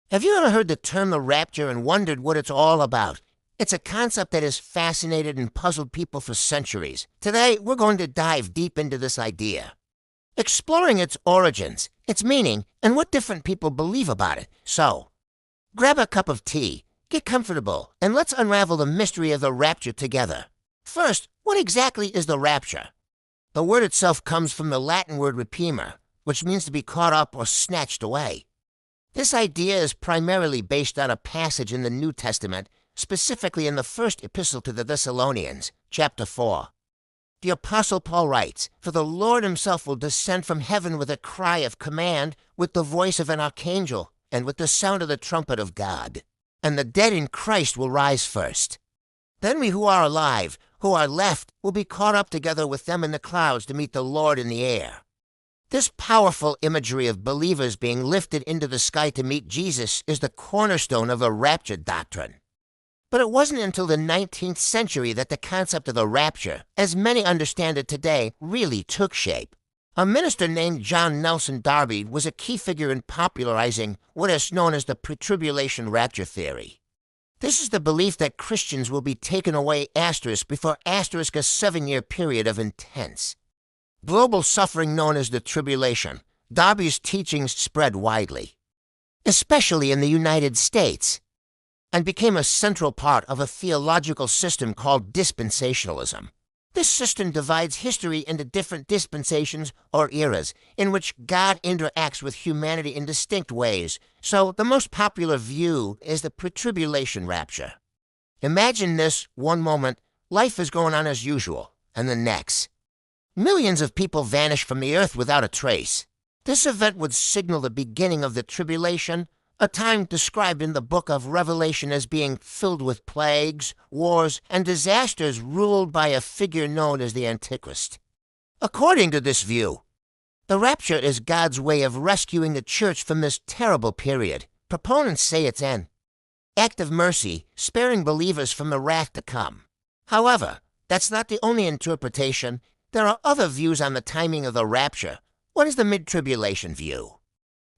Have you ever heard the term the rapture and wondered what it's all about? It's a concept that has fascinated and puzzled people for centuries. Today, we're going to dive deep into this idea, exploring its origins, its meaning, and what different people believe about it. So, grab a cup of tea, get comfortable, and let's unravel the mystery of the rapture together. First, what exactly is the rapture? The word itself comes from the Latin word rapimer, which means to be caught up or snatched away. This idea is primarily based on a passage in the New Testament, specifically in the first epistle to the Thessalonians, chapter 4. The Apostle Paul writes, "For the Lord himself will descend from heaven with a cry of command, with the voice of an archangel, and with the sound of the trumpet of God. And the dead in Christ will rise first. Then we who are alive, who are left, will be caught up together with them in the clouds to meet the Lord in the air." This powerful imagery of believers being lifted into the sky to meet Jesus is the cornerstone of the rapture doctrine. But it wasn't until the 19th century that the concept of the rapture, as many understand it today, really took shape. A minister named John Nelson Darby was a key figure in popularizing what is known as the pre-tribulation rapture theory. This is the belief that Christians will be taken away before a 7-year period of intense global suffering known as the tribulation. Darby's teachings spread widely, especially in the United States, and became a central part of a theological system called dispensationalism. This system divides history into different dispensations or eras in which God interacts with humanity in distinct ways. So the most popular view is the pre-tribulation rapture. Imagine this: one moment, life is going on as usual, and the next, millions of people vanish from the earth without a trace. This event would signal the beginning of the tribulation, a time described in the book of Revelation as being filled with plagues, wars, and disasters ruled by a figure known as the Antichrist. According to this view, the rapture is God's way of rescuing the church from this terrible period. Proponents say it's an act of mercy, sparing believers from the wrath to come. However, that's not the only interpretation. There are other views on the timing of the rapture. What is the mid-tribulation view?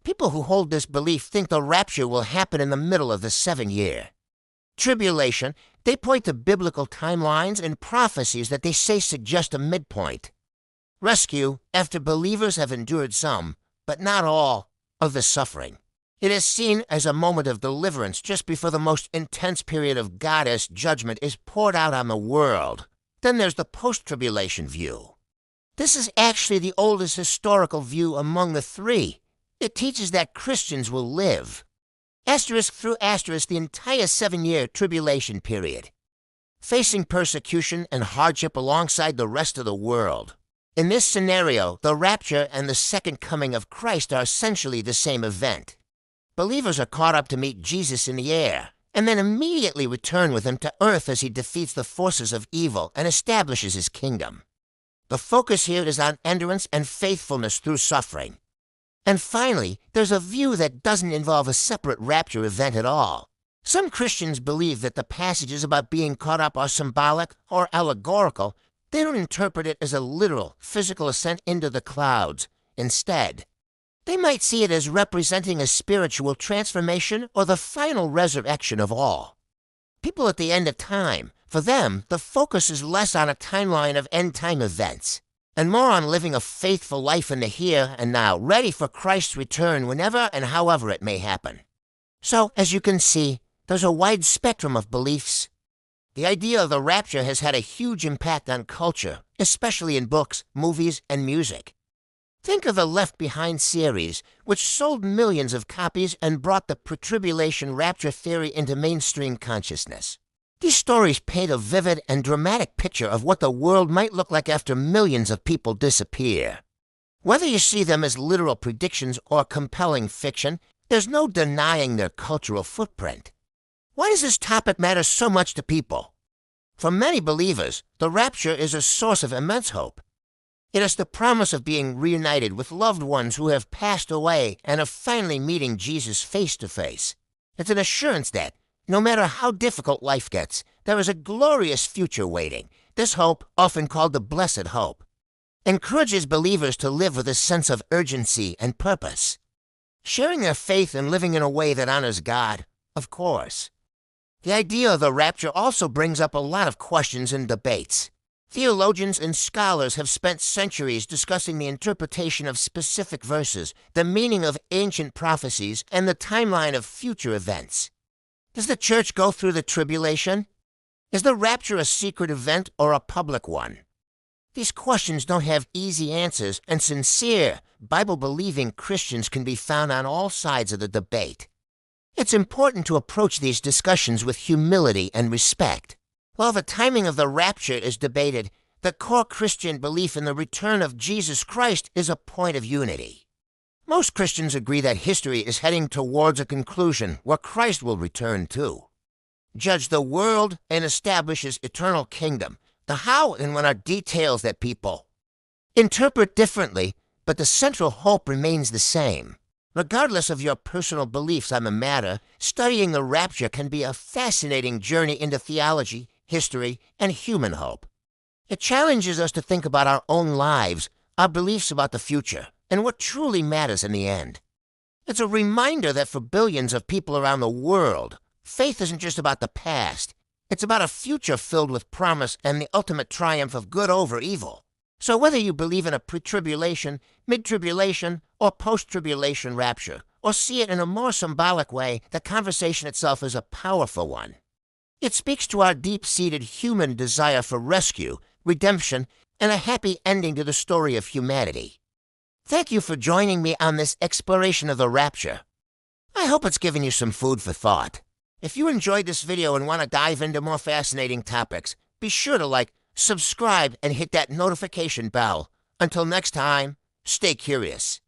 People who hold this belief think the rapture will happen in the middle of the 7-year tribulation. They point to biblical timelines and prophecies that they say suggest a midpoint rescue after believers have endured some, but not all, of the suffering. It is seen as a moment of deliverance just before the most intense period of goddess judgment is poured out on the world. Then there's the post-tribulation view. This is actually the oldest historical view among the three. It teaches that Christians will live, asterisk through asterisk, the entire 7-year tribulation period, facing persecution and hardship alongside the rest of the world. In this scenario, the rapture and the second coming of Christ are essentially the same event. Believers are caught up to meet Jesus in the air, and then immediately return with him to earth as he defeats the forces of evil and establishes his kingdom. The focus here is on endurance and faithfulness through suffering. And finally, there's a view that doesn't involve a separate rapture event at all. Some Christians believe that the passages about being caught up are symbolic or allegorical. They don't interpret it as a literal, physical ascent into the clouds. Instead, they might see it as representing a spiritual transformation or the final resurrection of all. People at the end of time, for them, the focus is less on a timeline of end-time events and more on living a faithful life in the here and now, ready for Christ's return whenever and however it may happen. So, as you can see, there's a wide spectrum of beliefs. The idea of the rapture has had a huge impact on culture, especially in books, movies, and music. Think of the Left Behind series, which sold millions of copies and brought the pre-tribulation rapture theory into mainstream consciousness. These stories paint a vivid and dramatic picture of what the world might look like after millions of people disappear. Whether you see them as literal predictions or compelling fiction, there's no denying their cultural footprint. Why does this topic matter so much to people? For many believers, the rapture is a source of immense hope. It is the promise of being reunited with loved ones who have passed away and of finally meeting Jesus face to face. It's an assurance that, no matter how difficult life gets, there is a glorious future waiting. This hope, often called the blessed hope, encourages believers to live with a sense of urgency and purpose. sharing their faith and living in a way that honors God, of course. The idea of the rapture also brings up a lot of questions and debates. Theologians and scholars have spent centuries discussing the interpretation of specific verses, the meaning of ancient prophecies, and the timeline of future events. Does the church go through the tribulation? Is the rapture a secret event or a public one? These questions don't have easy answers, and sincere, Bible-believing Christians can be found on all sides of the debate. It's important to approach these discussions with humility and respect. While the timing of the rapture is debated, the core Christian belief in the return of Jesus Christ is a point of unity. Most Christians agree that history is heading towards a conclusion where Christ will return too, judge the world, and establish his eternal kingdom. The how and when are details that people interpret differently, but the central hope remains the same. Regardless of your personal beliefs on the matter, studying the rapture can be a fascinating journey into theology, history, and human hope. It challenges us to think about our own lives, our beliefs about the future, and what truly matters in the end. It's a reminder that for billions of people around the world, faith isn't just about the past. It's about a future filled with promise and the ultimate triumph of good over evil. So whether you believe in a pre-tribulation, mid-tribulation, or post-tribulation rapture, or see it in a more symbolic way, the conversation itself is a powerful one. It speaks to our deep-seated human desire for rescue, redemption, and a happy ending to the story of humanity. Thank you for joining me on this exploration of the rapture. I hope it's given you some food for thought. If you enjoyed this video and want to dive into more fascinating topics, be sure to like, subscribe, and hit that notification bell. Until next time, stay curious.